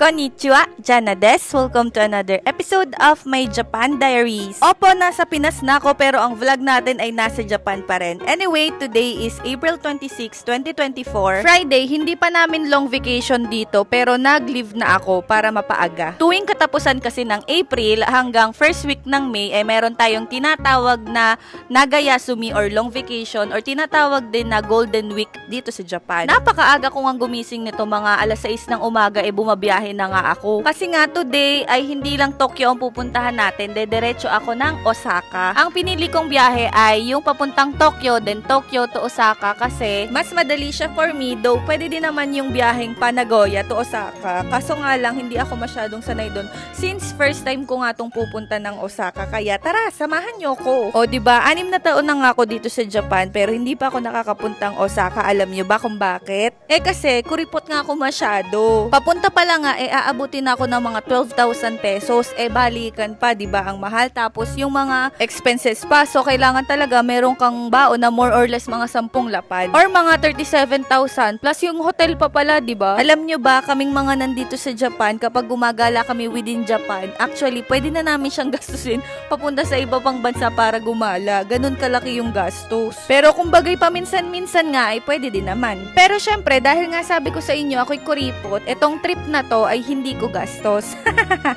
Konnichiwa, Jana des. Welcome to another episode of my Japan Diaries. Opo, nasa Pinas na ako pero ang vlog natin ay nasa Japan pa rin. Anyway, today is April 26, 2024. Friday, hindi pa namin long vacation dito pero nag-leave na ako para mapaaga. Tuwing katapusan kasi ng April hanggang first week ng May ay meron tayong tinatawag na Nagayasumi or long vacation or tinatawag din na Golden Week dito sa Japan. Napakaaga ko nga gumising nito, mga alas 6 ng umaga bumabiyahe na nga ako. Kasi nga today ay hindi lang Tokyo ang pupuntahan natin, dediretso ako ng Osaka. Ang pinili kong biyahe ay yung papuntang Tokyo, then Tokyo to Osaka kasi mas madali siya for me, though pwede din naman yung biyaheng pa Nagoya to Osaka. Kaso nga lang hindi ako masyadong sanay doon since first time ko nga tong pupunta ng Osaka, kaya tara, samahan nyo ko. O diba, 6 na taon na nga ako dito sa Japan pero hindi pa ako nakakapuntang Osaka. Alam nyo ba kung bakit? Kasi kuripot nga ako masyado. Papunta pa lang nga aabutin ako ng mga 12,000 pesos, balikan pa, diba, ang mahal, tapos yung mga expenses pa, so kailangan talaga meron kang baon na more or less mga 10 lapad or mga 37,000 plus yung hotel pa pala, diba? Alam nyo ba, kaming mga nandito sa Japan, kapag gumagala kami within Japan, actually pwede na namin siyang gastusin papunta sa iba pang bansa para gumala. Ganun kalaki yung gastos, pero kung bagay paminsan-minsan nga ay pwede din naman. Pero syempre, dahil nga sabi ko sa inyo ako'y kuripot, etong trip na to ay hindi ko gastos.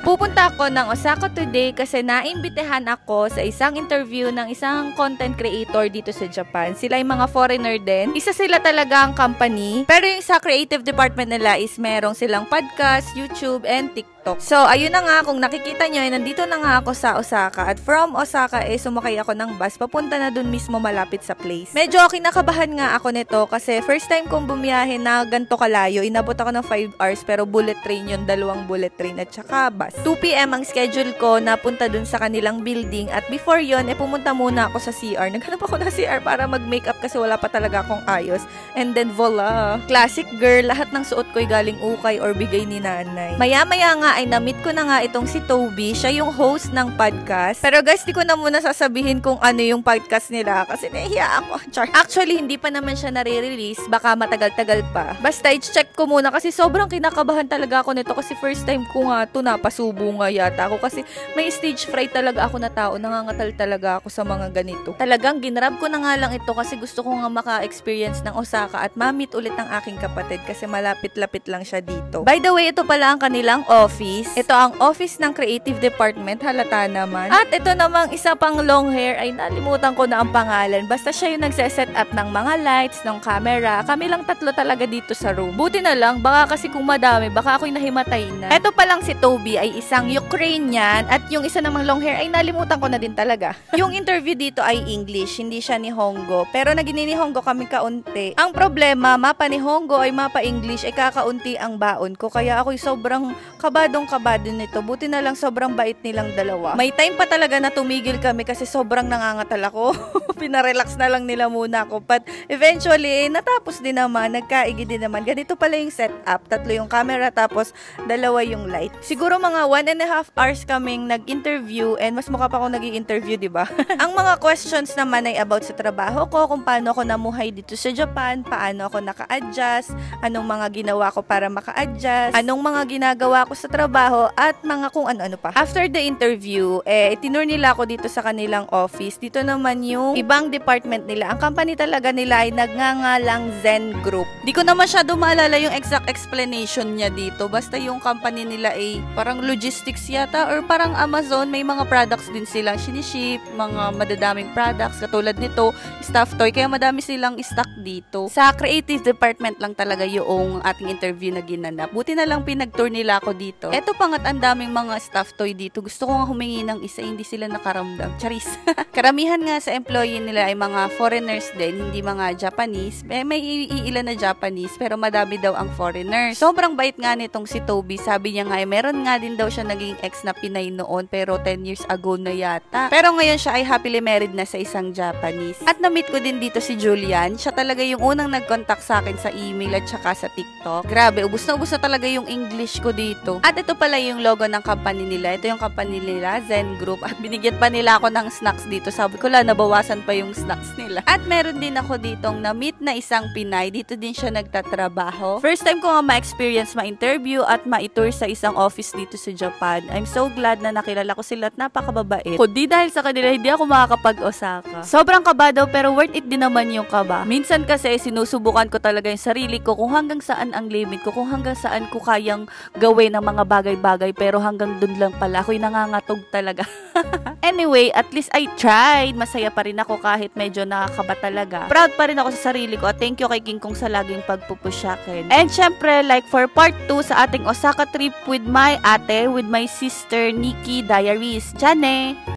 Pupunta ako ng Osaka today kasi naimbitehan ako sa isang interview ng isang content creator dito sa Japan. Sila ay mga foreigner din. Isa sila talaga ang company. Pero yung sa creative department nila is merong silang podcast, YouTube, and TikTok. So, ayun na nga, kung nakikita nyo, nandito na nga ako sa Osaka. At from Osaka, sumakay ako ng bus. Papunta na dun mismo malapit sa place. Medyo kinakabahan nga ako nito kasi first time kong bumiyahe na ganito kalayo. Inabot ako ng 5 hours pero bullet train yun, 2 bullet train at saka bus. 2 PM ang schedule ko na punta dun sa kanilang building. At before yun, pumunta muna ako sa CR. Naghanap ako ng CR para mag-makeup kasi wala pa talaga akong ayos. And then voila! Classic girl, lahat ng suot ko'y galing ukay or bigay ni nanay. Maya-maya nga ay na-meet ko na nga itong si Toby. Siya yung host ng podcast. Pero guys, di ko na muna sasabihin kung ano yung podcast nila kasi nahiya ako. Char. Actually, hindi pa naman siya nare-release. Baka matagal-tagal pa. Basta i-check ko muna kasi sobrang kinakabahan talaga ako nito kasi first time ko nga ito napasubo nga yata ako kasi may stage fright talaga ako na tao. Nangangatal talaga ako sa mga ganito. Talagang ginrab ko na nga lang ito kasi gusto ko nga maka-experience ng Osaka at ma-meet ulit ng aking kapatid kasi malapit-lapit lang siya dito. By the way, ito pala ang kanilang office. Ito ang office ng creative department, halata naman. At ito namang isa pang long hair, ay nalimutan ko na ang pangalan. Basta siya yung nagse-set up ng mga lights, ng camera. Kami lang 3 talaga dito sa room. Buti na lang, baka kasi kung madami, baka ako'y nahimatay na. Ito pa lang si Toby ay isang Ukrainian at yung isa namang long hair ay nalimutan ko na din talaga. Yung interview dito ay English, hindi siya ni Hongo. Pero naging ni Hongo kami kaunti. Ang problema, mapa ni Hongo ay mapa English ay kakaunti ang baon ko. Kaya ako'y sobrang kabado nito. Buti na lang sobrang bait nilang dalawa. May time pa talaga na tumigil kami kasi sobrang nangangatal ako. Pinarelax na lang nila muna ako. But eventually, natapos din naman. Nagkaigi din naman. Ganito pala yung setup. 3 yung camera tapos 2 yung light. Siguro mga 1.5 hours kaming nag-interview and mas mukha pa ako nag-i-interview, diba? Ang mga questions naman ay about sa trabaho ko, kung paano ako namuhay dito sa Japan, paano ako naka-adjust, anong mga ginawa ko para maka-adjust, anong mga ginagawa ko sa trabaho at mga kung ano-ano pa. After the interview, itinur nila ako dito sa kanilang office. Dito naman yung ibang department nila. Ang company talaga nila ay nagngangalang Zen Group. Di ko na masyado maalala yung exact explanation niya dito. Basta yung company nila ay parang logistics yata or parang Amazon. May mga products din silang siniship, mga madadaming products. Katulad nito, stuffed toy. Kaya madami silang stock dito. Sa creative department lang talaga yung ating interview na ginanap. Buti na lang pinag-tour nila ako dito. Eto pa nga't ang daming mga stuffed toy dito. Gusto ko nga humingi ng isa, hindi sila nakaramdam. Charis. Karamihan nga sa employee nila ay mga foreigners din, hindi mga Japanese. May iilan na Japanese, pero madami daw ang foreigners. Sobrang bait nga nitong si Toby. Sabi niya nga, meron nga din daw siya naging ex na Pinay noon, pero 10 years ago na yata. Pero ngayon siya ay happily married na sa isang Japanese. At na-meet ko din dito si Julian. Siya talaga yung unang nag-contact sa akin sa email at saka sa TikTok. Grabe, ubus na talaga yung English ko dito. At At ito pala yung logo ng company nila. Ito yung company nila, Zen Group. At binigyan pa nila ako ng snacks dito. Sabi ko lang, nabawasan pa yung snacks nila. At meron din ako ditong na-meet na isang Pinay. Dito din siya nagtatrabaho. First time ko nga ma-experience, ma-interview at ma-tour sa isang office dito sa Japan. I'm so glad na nakilala ko sila at napakababait. Kundi dahil sa kanila, hindi ako makakapag-Osaka. Sobrang kaba daw, pero worth it din naman yung kaba. Minsan kasi sinusubukan ko talaga yung sarili ko kung hanggang saan ang limit ko, kung hanggang saan ko kayang gawin ng mga bagay-bagay, pero hanggang dun lang pala. Ako'y nangangatog talaga. Anyway, at least I tried. Masaya pa rin ako kahit medyo nakakaba talaga. Proud pa rin ako sa sarili ko at thank you kay King Kong sa laging pagpupusyakin. And syempre, like for part 2 sa ating Osaka trip with my ate, with my sister Nikki Diaries. Diyan eh!